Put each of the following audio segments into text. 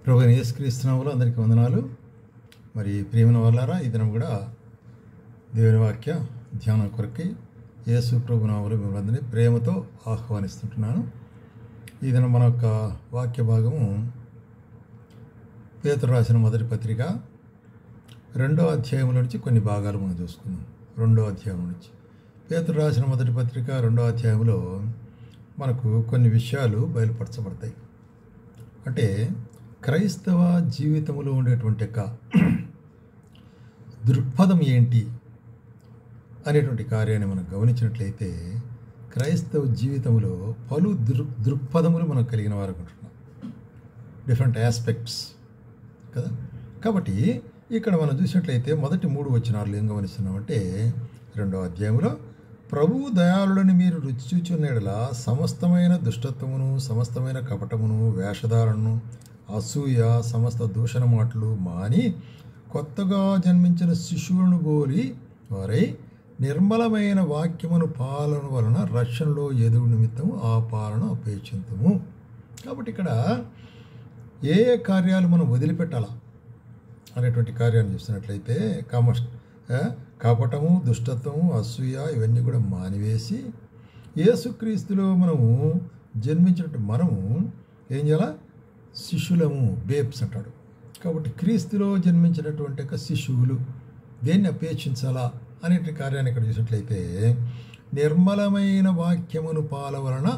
ప్రభువైన యేసుక్రీస్తు నామములో అందరికీ వందనాలు. మరి ప్రియమైన వాళ్ళారా, ఈ దినం కూడా దేవుని వాక్య ధ్యానం కొరకై యేసు ప్రభు నామములో మిమ్మల్ని ప్రేమతో ఆహ్వానిస్తుంటున్నాను. ఈ దినం మన యొక్క వాక్య భాగము పేతురు రాసిన మొదటి పత్రిక 2వ అధ్యాయంలో నుంచి కొన్ని భాగాలు మనం చూసుకుందాం. 2వ అధ్యాయం నుంచి పేతురు రాసిన మొదటి పత్రిక 2వ అధ్యాయంలో మనకు కొన్ని విషయాలు బయలుపరచబడతాయి. అంటే క్రైస్తవ జీవితంలో ఉండేటువంటి యొక్క దృక్పథం ఏంటి అనేటువంటి కార్యాన్ని మనం గమనించినట్లయితే క్రైస్తవ జీవితంలో పలు దృక్పథములు మనం కలిగిన వారు ఉంటున్నాం, డిఫరెంట్ ఆస్పెక్ట్స్ కదా. కాబట్టి ఇక్కడ మనం చూసినట్లయితే మొదటి 3 వచనాలు ఏం గమనిస్తున్నామంటే 2వ అధ్యాయంలో ప్రభువు దయాళులని మీరు రుచి చూచున్న యెడల సమస్తమైన దుష్టత్వమును, సమస్తమైన కపటమును, వేషధారణను, అసూయ, సమస్త దూషణ మాటలు మాని కొత్తగా జన్మించిన శిశువులను పోలి వారై నిర్మలమైన వాక్యమును పాలన వలన రక్షణలో ఎదుగు నిమిత్తము ఆ పాలన అపేక్షింతము. కాబట్టి ఇక్కడ ఏ ఏ కార్యాలు మనం వదిలిపెట్టాలా అనేటువంటి కార్యాన్ని చూసినట్లయితే కపటము, దుష్టత్వము, అసూయ ఇవన్నీ కూడా మానివేసి యేసుక్రీస్తులో మనము జన్మించినట్టు మనము ఏం చేయాలా? శిష్యులము, బేబ్స్ అంటాడు. కాబట్టి క్రీస్తులో జన్మించినటువంటి యొక్క శిశువులు దేన్ని అపేక్షించాలా అనే కార్యాన్ని ఇక్కడ చూసినట్లయితే నిర్మలమైన వాక్యమును పాల వలన,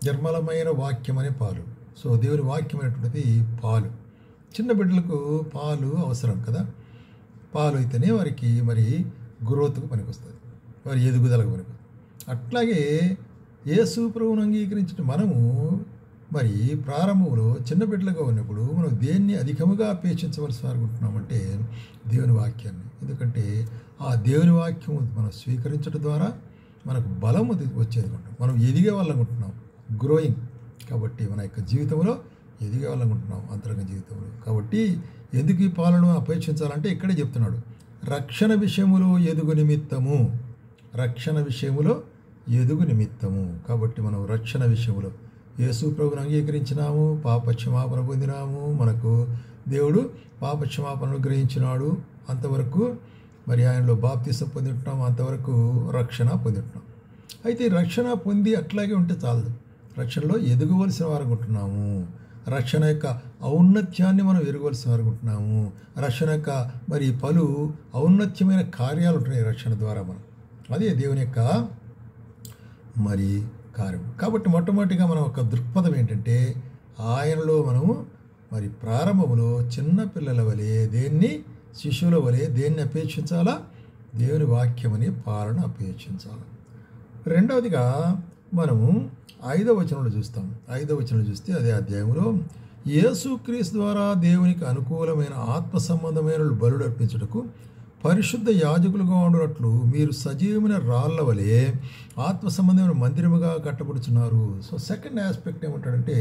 నిర్మలమైన వాక్యం అనే పాలు. సో దేవుని వాక్యం అనేటువంటిది పాలు. చిన్న బిడ్డలకు పాలు అవసరం కదా. పాలు అయితేనే వారికి మరి గ్రోత్కు పనికొస్తుంది, వారి ఎదుగుదలకు పనికొస్తుంది. అట్లాగే యేసు ప్రభువును అంగీకరించిన మనము మరి ప్రారంభంలో చిన్న బిడ్డలుగా ఉన్నప్పుడు మనం దేన్ని అధికముగా అపేక్షించవలసి అనుకుంటున్నామంటే దేవుని వాక్యాన్ని. ఎందుకంటే ఆ దేవుని వాక్యం మనం స్వీకరించడం ద్వారా మనకు బలం వచ్చేది ఉంటాం, మనం ఎదిగే వాళ్ళనుకుంటున్నాం, గ్రోయింగ్. కాబట్టి మన యొక్క జీవితంలో ఎదిగే వాళ్ళనుకుంటున్నాం, అంతరంగ జీవితంలో. కాబట్టి ఎందుకు ఈ పాలన అపేక్షించాలంటే ఇక్కడే చెప్తున్నాడు, రక్షణ విషయములో ఎదుగు నిమిత్తము, రక్షణ విషయములో ఎదుగు నిమిత్తము. కాబట్టి మనం రక్షణ విషయంలో యేసు ప్రభువును అంగీకరించినాము, పాపక్షమాపణ పొందినాము, మనకు దేవుడు పాపక్షమాపణను గ్రహించినాడు, అంతవరకు మరి ఆయనలో బాప్తిసం పొంది ఉంటున్నాము, అంతవరకు రక్షణ పొంది ఉంటున్నాం. అయితే రక్షణ పొంది అట్లాగే ఉంటే చాలదు, రక్షణలో ఎదగవలసిన వారు ఉంటున్నాము, రక్షణ యొక్క ఔన్నత్యాన్ని మనం ఎరగవలసిన వారు ఉంటున్నాము, రక్షణ యొక్క మరి పలు ఔన్నత్యమైన కార్యాలు ఉంటున్నాయి రక్షణ ద్వారా మనం. అదే దేవుని యొక్క మరి కార్యం. కాబట్టి మొట్టమొదటిగా మనం ఒక దృక్పథం ఏంటంటే ఆయనలో మనము మరి ప్రారంభంలో చిన్న పిల్లల వలె దేన్ని, శిశువుల వలె దేన్ని అపేక్షించాలా? దేవుని వాక్యమని పాలన అపేక్షించాలి. రెండవదిగా మనము 5వ వచనంలో చూస్తాం. 5వ వచనంలో చూస్తే అదే అధ్యాయంలో యేసుక్రీస్తు ద్వారా దేవునికి అనుకూలమైన ఆత్మ సంబంధమైన బలులు అర్పించుటకు పరిశుద్ధ యాజకులుగా ఉండునట్లు మీరు సజీవమైన రాళ్ల వలె ఆత్మ సంబంధమైన మందిరముగా కట్టబడుచున్నారు. సో సెకండ్ ఆస్పెక్ట్ ఏమంటాడంటే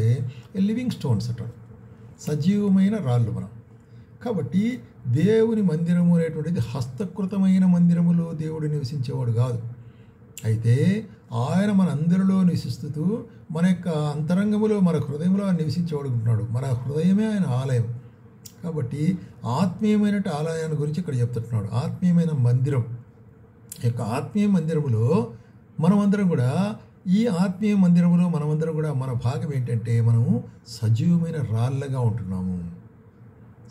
లివింగ్ స్టోన్స్ అంటాడు, సజీవమైన రాళ్ళు మనం. కాబట్టి దేవుని మందిరము అనేటువంటిది హస్తకృతమైన మందిరములో దేవుడు నివసించేవాడు కాదు. అయితే ఆయన మన అందరిలో నివసిస్తూ మన యొక్క అంతరంగములో, మన హృదయంలో నివసించేవాడు ఉంటున్నాడు. మన హృదయమే ఆయన ఆలయం. కాబట్టి ఆత్మీయమైన ఆలయాన్ని గురించి ఇక్కడ చెప్తున్నాడు. ఆత్మీయమైన మందిరం, యొక్క ఆత్మీయ మందిరములో మనమందరం కూడా, ఈ ఆత్మీయ మందిరములో మనమందరం కూడా మన భాగం ఏంటంటే మనము సజీవమైన రాళ్ళగా ఉంటున్నాము,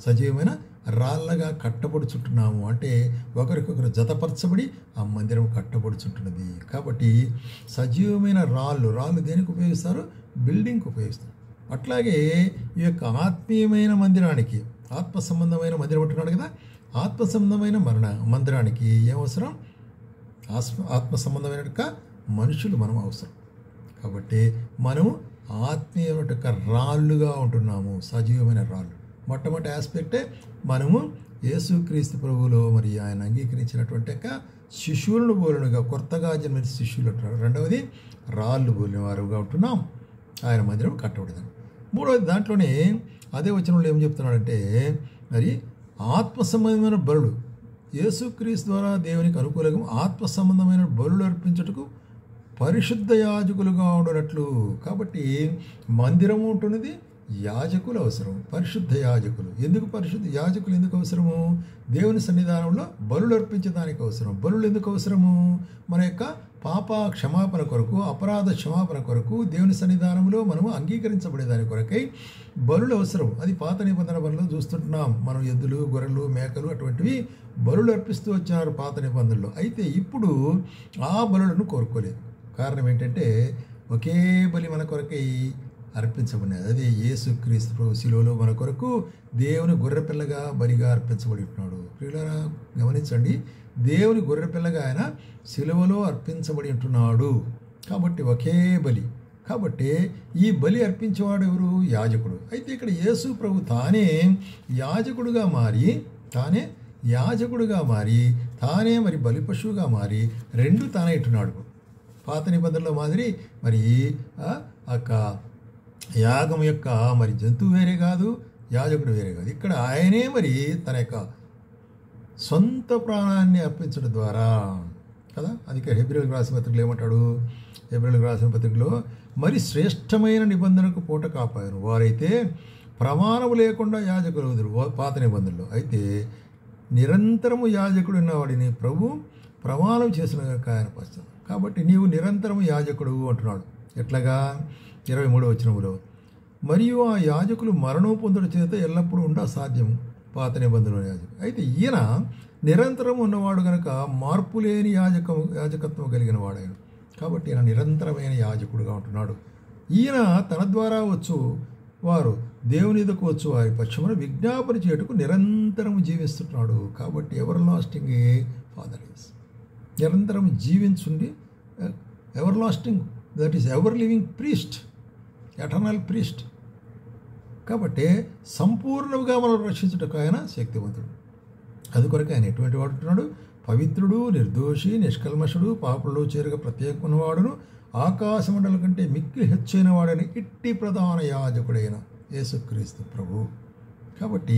సజీవమైన రాళ్ళగా కట్టబడుచుంటున్నాము. అంటే ఒకరికొకరు జతపరచబడి ఆ మందిరం కట్టబడుచుంటున్నది. కాబట్టి సజీవమైన రాళ్ళు దేనికి ఉపయోగిస్తారు? బిల్డింగ్కి ఉపయోగిస్తారు. అట్లాగే ఈ యొక్క ఆత్మీయమైన మందిరానికి, ఆత్మ సంబంధమైన మందిరం అంటున్నాడు కదా, ఆత్మ సంబంధమైన మందిరానికి ఏమవసరం? ఆత్మ సంబంధమైన మనుషులు మనం అవసరం. కాబట్టి మనము ఆత్మీయమైన రాళ్ళుగా ఉంటున్నాము, సజీవమైన రాళ్ళు. మొట్టమొదటి ఆస్పెక్టే మనము యేసుక్రీస్తు ప్రభువులో మరి ఆయన అంగీకరించినటువంటి యొక్క శిశువులను పోలినగా, కొత్తగా జన్మించిన శిశువులు అంటున్నారు. రెండవది రాళ్ళు పోలిన వారుగా ఉంటున్నాం, ఆయన మందిరం కట్టబడదని. మూడవది దాంట్లోనే అదే వచనంలో ఏం చెప్తున్నాడంటే మరి ఆత్మ సంబంధమైన బలులు, యేసుక్రీస్తు ద్వారా దేవునికి అనుకూలంగా ఆత్మ సంబంధమైన బలులు అర్పించుటకు పరిశుద్ధ యాజకులుగా ఉండనట్లు. కాబట్టి మందిరము ఉంటున్నది, యాజకులు అవసరం, పరిశుద్ధ యాజకులు. ఎందుకు పరిశుద్ధ యాజకులు ఎందుకు అవసరము? దేవుని సన్నిధానంలో బలులు అర్పించడానికి అవసరం. బలులు ఎందుకు అవసరము? మన యొక్క పాప క్షమాపణ కొరకు, అపరాధ క్షమాపణ కొరకు, దేవుని సన్నిధానంలో మనము అంగీకరించబడేదాని కొరకై బలులు అవసరం. అది పాత నిబంధన బలులు చూస్తుంటున్నాం. మనం ఎద్దులు, గొర్రెలు, మేకలు అటువంటివి బలులు అర్పిస్తూ వచ్చినారు పాత నిబంధనలో. అయితే ఇప్పుడు ఆ బలులను కోరుకోలేదు. కారణం ఏంటంటే ఒకే బలి మన కొరకై అర్పించబడినది. అదే యేసుక్రీస్తు శిలువలో మన కొరకు దేవుని గొర్రెపిల్లగా బలిగా అర్పించబడి ఉంటున్నాడు. ప్రియులారా గమనించండి, దేవుని గొర్రెపిల్లగా ఆయన శిలువలో అర్పించబడి ఉంటున్నాడు. కాబట్టి ఒకే బలి. కాబట్టి ఈ బలి అర్పించేవాడు ఎవరు? యాజకుడు. అయితే ఇక్కడ యేసు ప్రభు తానే యాజకుడుగా మారి తానే మరి బలి పశువుగా మారి రెండు తానే ఇట్టున్నాడు. పాత నిబంధనలో మాదిరి మరి యాగం యొక్క మరి జంతువు వేరే కాదు, యాజకుడు వేరే కాదు. ఇక్కడ ఆయనే మరి తన యొక్క సొంత ప్రాణాన్ని అర్పించడం ద్వారా కదా. అందుకే హెబ్రీయులకు రాసిన పత్రికలో ఏమంటాడు? హెబ్రీయులకు రాసిన పత్రికలో మరి శ్రేష్టమైన నిబంధనకు పూట కాపారు వారైతే ప్రమాణము లేకుండా యాజకులు వదురు పాత నిబంధనలో. అయితే నిరంతరము యాజకుడు ఉన్నవాడిని ప్రభు ప్రమాణం చేసిన ఆయన పశ్చాత్తాపం. కాబట్టి నీవు నిరంతరము యాజకుడు అంటున్నాడు. ఎట్లాగా? 23వ వచనములో, మరియు ఆ యాజకులు మరణం పొందుట చేత ఎల్లప్పుడూ సాధ్యము పాత నిబంధనలో యాజకుడు. అయితే ఈయన నిరంతరం ఉన్నవాడు కనుక మార్పు లేని యాజకత్వం కలిగిన వాడాడు. కాబట్టి ఈయన నిరంతరమైన యాజకుడుగా ఉంటున్నాడు. ఈయన తన ద్వారా వచ్చు వారు దేవుని ఎదుకు వచ్చు వారి పక్షమున విజ్ఞాపన చేయుటకు నిరంతరం జీవిస్తున్నాడు. కాబట్టి ఎవర్ లాస్టింగ్ ఫాదర్ ఈస్, నిరంతరం జీవించుండి ever lasting, that is ever living priest, eternal priest. కాబట్టి సంపూర్ణంగా మనం రక్షించుటకు ఆయన శక్తివంతుడు. అందుకొరకు ఆయన ఎటువంటి వాడు ఉంటున్నాడు? పవిత్రుడు, నిర్దోషి, నిష్కల్మషుడు, పాపంలో చేరుగా ప్రత్యేకమైన వాడును, ఆకాశమండలం కంటే మిక్కిలి హెచ్చైన వాడని ఇట్టి ప్రధాన యాజకుడైన యేసుక్రీస్తు ప్రభు. కాబట్టి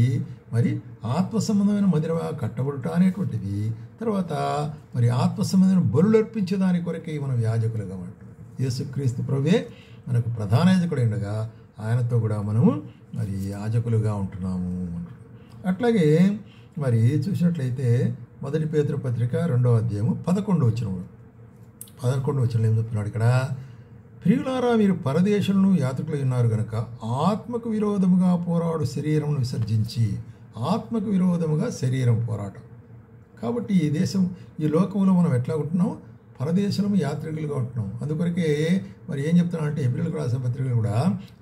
మరి ఆత్మ సంబంధమైన మదిరగా కట్టబడుట అనేటువంటిది, తర్వాత మరి ఆత్మ సంబంధమైన బలులు అర్పించే దాని కొరకే మనం యాజకులుగా ఉంటాం. యేసుక్రీస్తు ప్రభువే మనకు ప్రధాన యాజకుడు ఉండగా ఆయనతో కూడా మనము మరి యాజకులుగా ఉంటున్నాము. అట్లాగే మరి చూసినట్లయితే 1 పేతురు పత్రిక 2వ అధ్యాయము 11వ వచనంలో ఏం చెప్తున్నాడు ఇక్కడ? ప్రియులారా, మీరు పరదేశులను యాత్రికులు ఉన్నారు కనుక ఆత్మకు విరోధముగా పోరాడు శరీరమును విసర్జించి, ఆత్మకు విరోధముగా శరీరం పోరాటం. కాబట్టి ఈ లోకంలో మనం ఎట్లా ఉంటున్నాం? పరదేశులము యాత్రికులుగా ఉంటున్నాం. అందుకొరకే మరి ఏం చెప్తున్నానంటే హెబ్రీయులకు రాసిన పత్రికలు కూడా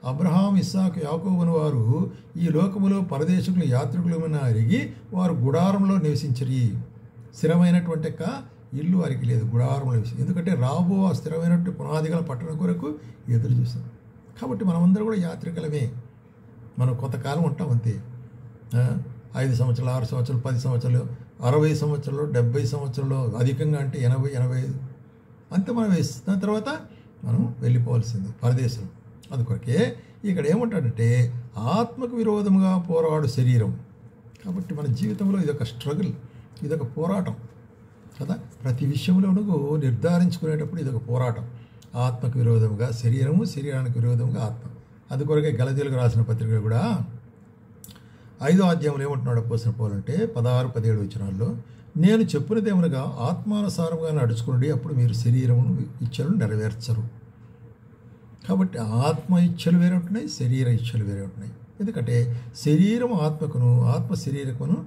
అబ్రహాం, ఇస్సాకు, యాకోబు వారు ఈ లోకములో పరదేశులు యాత్రికులమైన అరిగి వారు గుడారంలో నివసించరి. స్థిరమైనటువంటి ఇల్లు వారికి లేదు, గుడారంలో నివసించి. ఎందుకంటే రాబో ఆ స్థిరమైనటువంటి పునాదిగల పట్టణం కొరకు ఎదురు చూస్తాం. కాబట్టి మనమందరం కూడా యాత్రికులమే. మనం కొంతకాలం ఉంటాం అంతే. 5 సంవత్సరాలు, 6 సంవత్సరాలు, 10 సంవత్సరాలు, 60 సంవత్సరాలు, 70 సంవత్సరాలు, అధికంగా అంటే 80, 85 అంతే మనం వేస్తాం. దాని తర్వాత మనం వెళ్ళిపోవాల్సింది పరదేశం. అందుకొరకే ఇక్కడ ఏమంటాడంటే ఆత్మకు విరోధముగా పోరాడు శరీరం. కాబట్టి మన జీవితంలో ఇదొక స్ట్రగుల్, ఇదొక పోరాటం కదా. ప్రతి విషయంలోనూ నిర్ధారించుకునేటప్పుడు ఇదొక పోరాటం. ఆత్మకు విరోధముగా శరీరము, శరీరానికి విరోధముగా ఆత్మ. అందుకొరకే గలతీయులకు రాసిన పత్రికలు కూడా 5వ అధ్యాయంలో ఏమంటున్నాడు అపోస్తలుడు పౌలు అంటే 16, 17 వచనాల్లో, నేను చెప్పినదేమనగా ఆత్మానుసారంగా నడుచుకోండి, అప్పుడు మీరు శరీరమును ఇచ్చలను నెరవేర్చరు. కాబట్టి ఆత్మ ఇచ్చలు వేరే ఉంటున్నాయి, శరీర ఇచ్చలు వేరే ఉంటున్నాయి. ఎందుకంటే శరీరం ఆత్మకును, ఆత్మ శరీరకును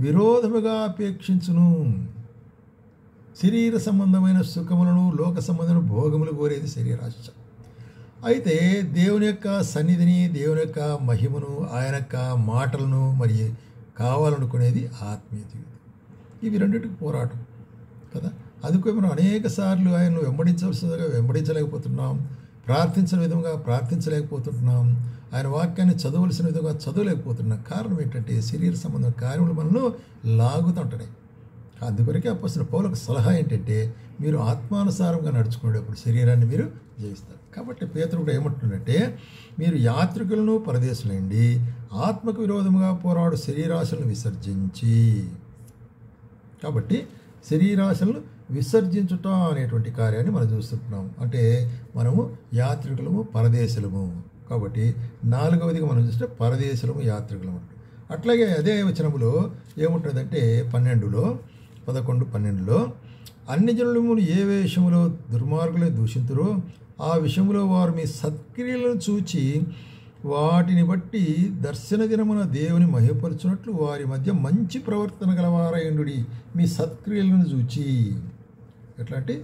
విరోధముగా అపేక్షించును. శరీర సంబంధమైన సుఖములను, లోక సంబంధమైన భోగములు కోరేది శరీరాశ. అయితే దేవుని యొక్క సన్నిధిని, దేవుని యొక్క మహిమను, ఆయన యొక్క మాటలను మరి కావాలనుకునేది ఆత్మీయ జీవితం. ఇవి రెండింటికి పోరాటం కదా. అందుకే మనం అనేక సార్లు ఆయనను వెంబడించవలసిందిగా వెంబడించలేకపోతున్నాం, ప్రార్థించిన విధంగా ప్రార్థించలేకపోతున్నాం, ఆయన వాక్యాన్ని చదవలసిన విధంగా చదవలేకపోతున్నాం. కారణం ఏంటంటే శరీర సంబంధం కార్యములు మనలో లాగుతుంటున్నాయి. అందుకొరకే అపోస్తలుడు పౌలుకు సలహా ఏంటంటే మీరు ఆత్మానుసారంగా నడుచుకునేటప్పుడు శరీరాన్ని మీరు జయిస్తారు. కాబట్టి పేతురు కూడా ఏమంటుందంటే మీరు యాత్రికులను పరదేశులండి, ఆత్మకు విరోధముగా పోరాడు శరీరాశలను విసర్జించి. కాబట్టి శరీరాశలను విసర్జించుట అనేటువంటి కార్యాన్ని మనం చూస్తున్నాం. అంటే మనము యాత్రికులము, పరదేశులము. కాబట్టి 4వదిగా మనం చూస్తే పరదేశులము యాత్రికులము. అట్లాగే అదే వచనములో ఏముంటుందంటే 11:12 అన్ని జనులు ఏ విషయంలో దుర్మార్గులే దూషింతురో ఆ విషయంలో వారు మీ సత్క్రియలను చూచి వాటిని బట్టి దర్శన దినమున దేవుని మహిమపరచునట్లు వారి మధ్య మంచి ప్రవర్తన గలవారయుండుడి. మీ సత్క్రియలను చూచి ఎట్లా అంటే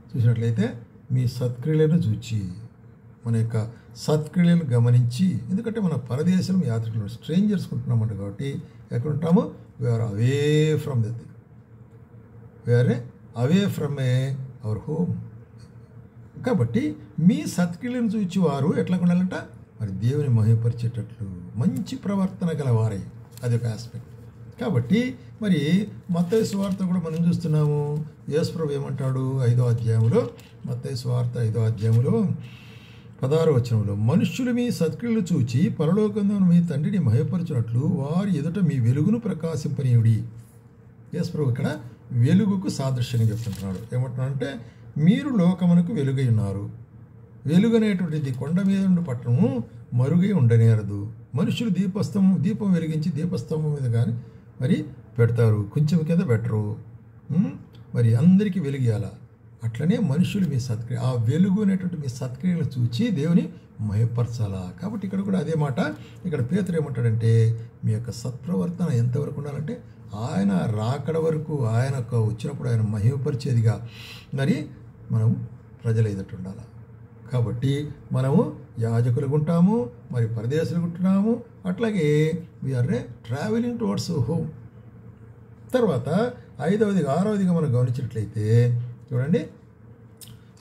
చూసినట్లయితే మీ సత్క్రియలను చూచి మన యొక్క సత్క్రియలను గమనించి, ఎందుకంటే మన పరదేశం యాత్రికులు స్ట్రేంజర్స్ ఉంటున్నామంట కాబట్టి ఎక్కడ ఉంటాము? We're away from the thing, we're away from our home. కాబట్టి మీ సత్క్రియలను చూచి వారు ఎట్లా ఉండాలంట? మరి దేవుని మహిమపరిచేటట్లు మంచి ప్రవర్తన గలవారై, అది ఒక ఆస్పెక్ట్. కాబట్టి మరి మత్తయి సువార్త కూడా మనం చూస్తున్నాము. యేసు ప్రభువు ఏమంటాడు? 5వ అధ్యాయంలో, మత్తయి సువార్త 5వ అధ్యాయంలో 16వ వచనంలో, మనుష్యులు మీ సత్క్రియలు చూచి పరలోకమందున్న మీ తండ్రిని మహిమపరచునట్లు వారి ఎదుట మీ వెలుగును ప్రకాశింపనీయుడి. యేసు ప్రభువు ఇక్కడ వెలుగుకు సాదృశ్యంగా చెప్తుంటున్నాడు. ఏమంటున్నాడంటే మీరు లోకమునకు వెలుగై ఉన్నారు. వెలుగు అనేటువంటిది కొండ మీద నుండి పట్టణము మరుగై ఉండనేరదు. మనుషులు దీపం వెలిగించి దీపస్తంభం మీద కానీ మరి పెడతారు, కొంచెం కింద పెట్టరు. మరి అందరికీ వెలిగియాల. అట్లనే మనుషులు మీ సత్క్రియ, ఆ వెలుగు అనేటువంటి మీ సత్క్రియలు చూచి దేవుని మహిమపరచాలా. కాబట్టి ఇక్కడ కూడా అదే మాట. ఇక్కడ పేతురు ఏమంటాడంటే మీ యొక్క సత్ప్రవర్తన ఎంతవరకు ఉండాలంటే ఆయన రాకడ వరకు, ఆయన వచ్చినప్పుడు ఆయన మహిమపరిచేదిగా మరి మనం ప్రజల ఎదుట ఉండాలి. కాబట్టి మనము యాజకులుగా ఉంటాము, మరి పరదేశులుగా ఉంటున్నాము. అట్లాగే వీఆర్ ట్రావెలింగ్ టువర్డ్స్ హోమ్. తర్వాత 6వదిగా మనం గమనించినట్లయితే చూడండి,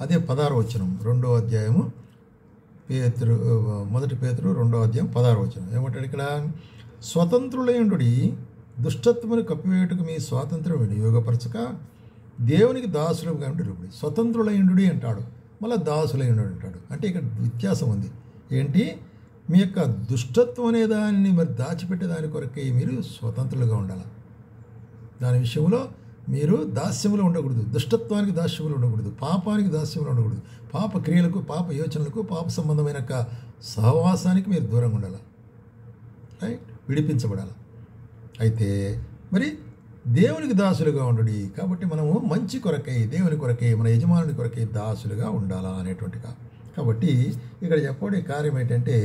అదే 16వ వచనం 2వ అధ్యాయము పేతురు, 1 పేతురు 2వ అధ్యాయం 16వ వచనం ఏమంటాడు ఇక్కడ? స్వతంత్రులయుండుడి, దుష్టత్వమును కప్పివేయుటకు మీ స్వాతంత్రం వినియోగపరచక దేవునికి దాసులుగా ఉండి. స్వతంత్రులయుండుడి అంటాడు, మళ్ళీ దాసులయుండు అంటాడు. అంటే ఇక్కడ వ్యత్యాసం ఉంది. ఏంటి? మీ యొక్క దుష్టత్వం అనే దాన్ని మరి దాచిపెట్టే దాని కొరకే మీరు స్వతంత్రులుగా ఉండాలి. దాని విషయంలో మీరు దాస్యములో ఉండకూడదు, దుష్టత్వానికి దాస్యములు ఉండకూడదు, పాపానికి దాస్యములు ఉండకూడదు, పాప క్రియలకు, పాప యోచనలకు, పాప సంబంధమైన సహవాసానికి మీరు దూరంగా ఉండాలి. రైట్? విడిపించబడాలి. అయితే మరి దేవునికి దాసులుగా ఉండుడి. కాబట్టి మనము మంచి కొరకై, దేవుని కొరకై, మన యజమానుని కొరకై దాసులుగా ఉండాలా అనేటువంటి. కాబట్టి ఇక్కడ చెప్పే కార్యం ఏంటంటే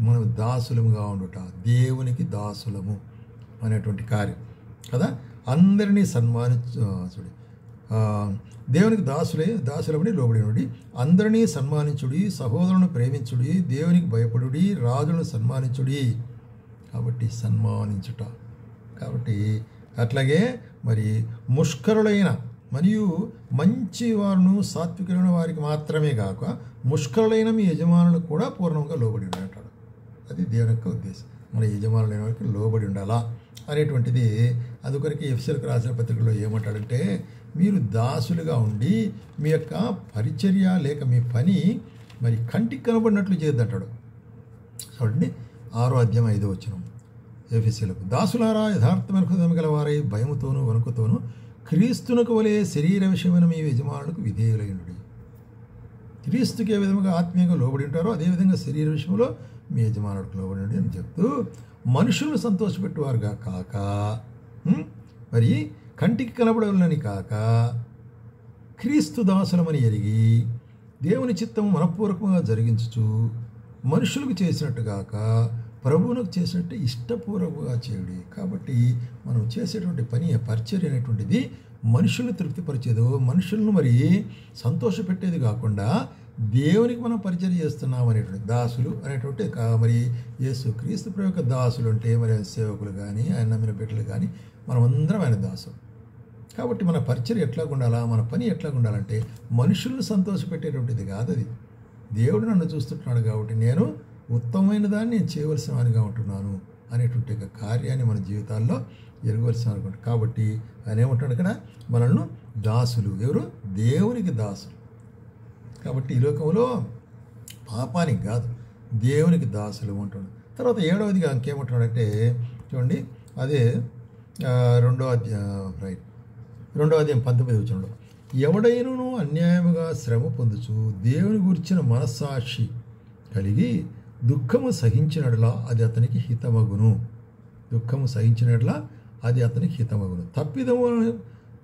మనం దాసులముగా ఉండుట, దేవునికి దాసులము అనేటువంటి కార్యం కదా. అందరినీ సన్మానించుడి, దేవునికి దాసులమని లోబడి ఉండి, అందరినీ సన్మానించుడి, సహోదరులను ప్రేమించుడి, దేవునికి భయపడుడి, రాజులను సన్మానించుడి. కాబట్టి సన్మానించుట. కాబట్టి అట్లాగే మరి ముష్కరులైన మరియు మంచి వారును సాత్వికులైన వారికి మాత్రమే కాక ముష్కరులైన మీ యజమానులకు కూడా పూర్ణంగా లోబడి ఉంటాడు. అది దేవుని యొక్క ఉద్దేశం. మన యజమానులైన వారికి లోబడి ఉండాలా అనేటువంటిది. అందుకొరకు ఎఫెసీయులకు రాసిన పత్రికలో ఏమంటాడంటే మీరు దాసులుగా ఉండి మీ యొక్క పరిచర్య లేక మీ పని మరి కంటికి కనబడినట్లు చేయొద్దంటాడు. చూడండి 6వ అధ్యాయం 5వ వచనం ఎఫెసీయులకు, దాసులారా యథార్థమైన హృదయం గలవారై భయముతోనూ వణుకుతోనూ క్రీస్తునకు వలె శరీర విషయమైన మీ యజమానులకు విధేయులైనడి. క్రీస్తుకి ఏ విధంగా ఆత్మీయంగా లోబడి ఉంటారో అదేవిధంగా శరీర విషయంలో మీ యజమానులకు లోబడి అని చెప్తూ, మనుషులను సంతోషపెట్టువారుగా కాక మరి కంటికి కనబడవలని కాక క్రీస్తు దాసులమని ఎరిగి దేవుని చిత్తము మనపూర్వకంగా జరిగించుచు మనుషులకు చేసినట్టుగాక ప్రభువునకు చేసినట్టు ఇష్టపూర్వకంగా చేయుడి. కాబట్టి మనం చేసేటువంటి పని, పరిచర్య అనేటువంటిది మనుషులను తృప్తిపరిచేదో, మనుషులను మరి సంతోషపెట్టేది కాకుండా దేవునికి మనం పరిచర్య చేస్తున్నాం అనేటువంటి దాసులు అనేటువంటి. మరి యేసు క్రీస్తు ప్రభు యొక్క దాసులు అంటే మరి సేవకులు కానీ, ఆయన నమ్మిన బిడ్డలు కానీ మనమందరం ఆయన దాసులు. కాబట్టి మన పరిచర్య ఎట్లా ఉండాలా, మన పని ఎట్లా ఉండాలంటే మనుషులను సంతోషపెట్టేటువంటిది కాదు. అది దేవుడు నన్ను చూస్తుంటున్నాడు కాబట్టి నేను ఉత్తమమైన దాన్ని నేను చేయవలసిన వానిగా ఉంటున్నాను అనేటువంటి కార్యాన్ని మన జీవితాల్లో ఎరగవలసిన అనుకుంటాం. కాబట్టి ఆయన ఏమంటాడు ఇక్కడ? మనల్ని దాసులు. ఎవరు? దేవునికి దాసులు. కాబట్టి ఈ లోకంలో పాపానికి కాదు, దేవునికి దాసులు అంటాడు. తర్వాత 7వదిగా ఇంకేమంటాడంటే చూడండి, అదే 2వ అధ్యాయం 19వ వచనంలో, ఎవడైనను అన్యాయముగా శ్రమ పొందుచు దేవుని గురించిన మనస్సాక్షి కలిగి దుఃఖము సహించినట్లా అది అతనికి హితమగును. దుఃఖము సహించినట్లా అది అతనికి హితమగును.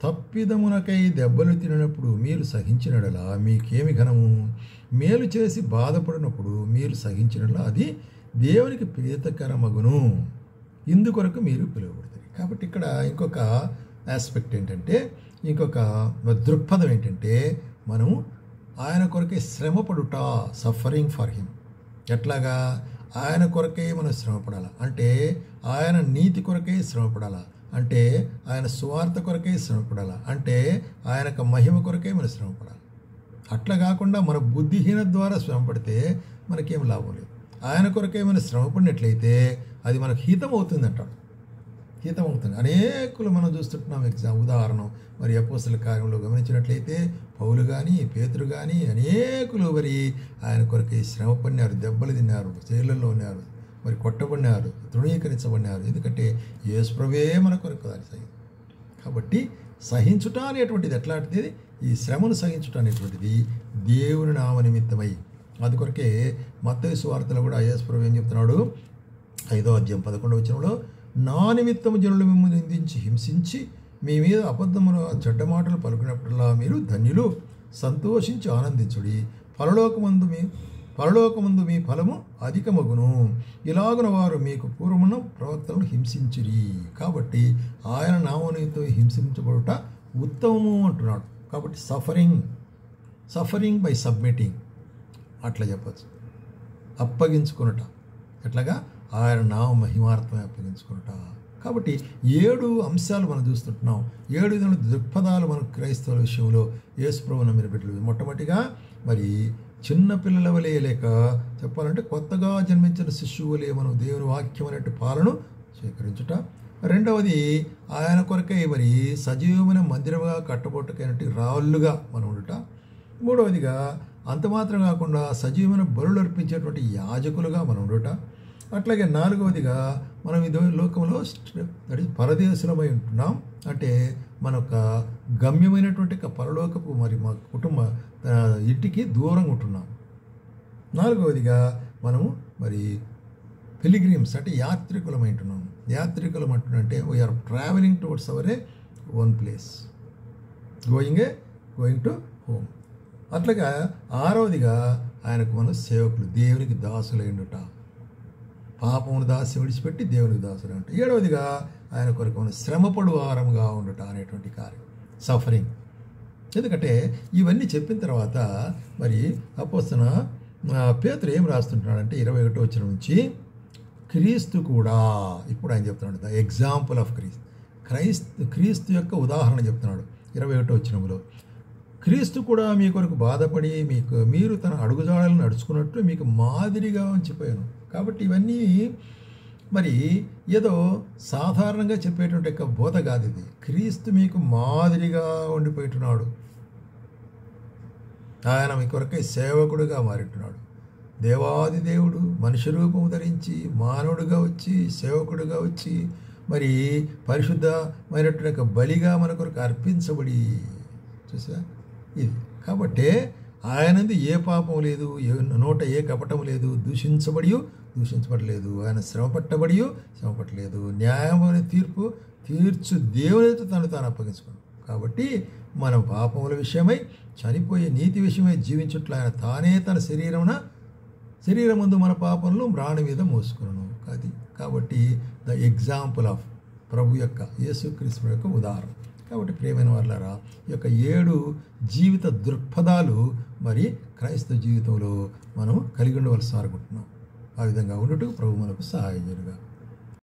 తప్పిదమునకై దెబ్బలు తినప్పుడు మీరు సహించినట్లా మీకేమి ఘనము? మేలు చేసి బాధపడినప్పుడు మీరు సహించినట్లా అది దేవునికి ప్రీతకరమగును. ఇందుకొరకు మీరు పిలువబడతారు. కాబట్టి ఇక్కడ ఇంకొక ఆస్పెక్ట్ ఏంటంటే, ఇంకొక దృక్పథం ఏంటంటే, మనము ఆయన కొరకే శ్రమపడుట, సఫరింగ్ ఫర్ హిమ్. ఎట్లాగా? ఆయన కొరకే మనం శ్రమపడాలా అంటే, ఆయన నీతి కొరకే శ్రమపడాలా అంటే, ఆయన సువార్త కొరకే శ్రమపడాలా అంటే, ఆయనకు మహిమ కొరకే మనం శ్రమపడాలి. అట్లా కాకుండా మన బుద్ధిహీనత ద్వారా శ్రమపడితే మనకేం లాభం లేదు. ఆయన కొరకే మనం శ్రమపడినట్లయితే అది మనకు హితం అవుతుంది అంటాడు. హితం అవుతుంది. అనేకులు మనం చూస్తుంటున్నాం. ఉదాహరణ మరి అపోస్తల కార్యంలో గమనించినట్లయితే పౌలు కానీ పేతురు కానీ అనేకులు మరి ఆయన కొరకే శ్రమ పడినారు, దెబ్బలు తిన్నారు, జైళ్ళల్లో ఉన్నారు, మరి కొట్టబడినారు, తృణీకరించబడినారు. ఎందుకంటే యేసు ప్రభువే మన కొరకు దారి. కాబట్టి సహించుట అనేటువంటిది ఎట్లాంటిది? ఈ శ్రమను సహించుట అనేటువంటిది దేవుని నామ నిమిత్తమై. అందుకొరకే మత్తయి సువార్తలో కూడా యేసు ప్రభువు ఏం చెప్తున్నాడు? 5వ అధ్యాయం 11వ వచనంలో, నా నిమిత్తము జనులు మిమ్మల్ని నిందించి హింసించి మీ మీద అబద్ధమును చెడ్డ మాటలు పలుకున్నప్పుడల్లా మీరు ధన్యులు, సంతోషించి ఆనందించుడి, పరలోకమందు మీ ఫలము అధికమగును. ఇలాగున వారు మీకు పూర్వమున ప్రవక్తలను హింసించిరి. కాబట్టి ఆయన నామముతో హింసించబడుట ఉత్తమము అంటున్నాడు. కాబట్టి సఫరింగ్ బై సబ్మిటింగ్ అట్లా చెప్పచ్చు. అప్పగించుకున్నట ఎట్లాగా? ఆయన నామ మహిమార్థమే అప్పగించుకున్నట. కాబట్టి 7 అంశాలు మనం చూస్తుంటున్నాం. 7 విధమైన దృక్పథాలు మన క్రైస్తవుల విషయంలో యేసు ప్రభువును నమ్మిన బిడ్డలు. మొట్టమొదటిగా మరి చిన్న పిల్లల వలె, లేక చెప్పాలంటే కొత్తగా జన్మించిన శిశువు వలె మనం దేవుని వాక్యం అనేటి పాలను స్వీకరించుట. రెండవది ఆయన కొరకై మరి సజీవమైన మందిరముగా కట్టబొట్టకైనట్టు రాళ్ళుగా మనం ఉండుట. మూడవదిగా అంత మాత్రం కాకుండా సజీవమైన బలులు అర్పించేటువంటి యాజకులుగా మనం ఉండుట. అట్లాగే నాలుగవదిగా మనం ఈ లోకంలో పరదేశులమై ఉంటున్నాం. అంటే మన యొక్క గమ్యమైనటువంటి పరలోకపు మరి మా కుటుంబ ఇంటికి దూరంగా ఉంటున్నాం. నాలుగవదిగా మనము మరి పిలిగ్రిమ్స్ అంటే యాత్రికులమై ఉంటున్నాం. యాత్రికులం అంటున్నంటే we are travelling towards our own place, going to home. అట్లాగా ఆరవదిగా ఆయనకు మనం సేవకులు, దేవునికి దాసులైండుట. పాపమును దాసి విడిచిపెట్టి దేవునికి దాసులు అంట. ఏడవదిగా ఆయన కొరకు మనం శ్రమపడు వారముగా ఉండుట అనేటువంటి కార్యం, సఫరింగ్. ఎందుకంటే ఇవన్నీ చెప్పిన తర్వాత మరి అపోస్తలుడైన పేతురు ఏం రాస్తుంటున్నాడంటే 21వ వచనం నుంచి, క్రీస్తు కూడా, ఇప్పుడు ఆయన చెప్తున్నాడు ద ఎగ్జాంపుల్ ఆఫ్ క్రీస్తు యొక్క ఉదాహరణ చెప్తున్నాడు 21వ వచనంలో. క్రీస్తు కూడా మీ కొరకు బాధపడి మీరు తన అడుగుజాడలను నడుచుకున్నట్టు మీకు మాదిరిగా ఉంచిపోయాను. కాబట్టి ఇవన్నీ మరి ఏదో సాధారణంగా చెప్పేటువంటి బోధ కాదు ఇది. క్రీస్తు మీకు మాదిరిగా ఉండిపోయినాడు. ఆయన మీ కొరకై సేవకుడుగా మారింటున్నాడు. దేవాది దేవుడు మనుష్య రూపము ధరించి మానవుడుగా వచ్చి సేవకుడుగా వచ్చి మరి పరిశుద్ధమైనటువంటి బలిగా మన కొరకు అర్పించబడి చూసా ఇది. కాబట్టి ఆయనందు ఏ పాపం లేదు, నోట ఏ కపటం లేదు, దూషించబడలేదు. ఆయన శ్రమపట్టలేదు. న్యాయమైన తీర్చు దేవునితో తాను అప్పగించుకున్నాడు. కాబట్టి మన పాపముల విషయమై చనిపోయే నీతి విషయమై జీవించుట్లా ఆయన తానే తన శరీరమందు మన పాపంలో మ్రాణి మీద మోసుకున్నాను. కాబట్టి ద ఎగ్జాంపుల్ ఆఫ్ ప్రభు యొక్క యేసుక్రీస్తు యొక్క ఉదాహరణ. కాబట్టి ప్రియమైన వాళ్ళారా, ఈ యొక్క 7 జీవిత దృక్పథాలు మరి క్రైస్తవ జీవితంలో మనం కలిగి ఉండవలసి అనుకుంటున్నాం. ఆ విధంగా ఉండుటకు ప్రభు మనకు సహాయం జరుగా.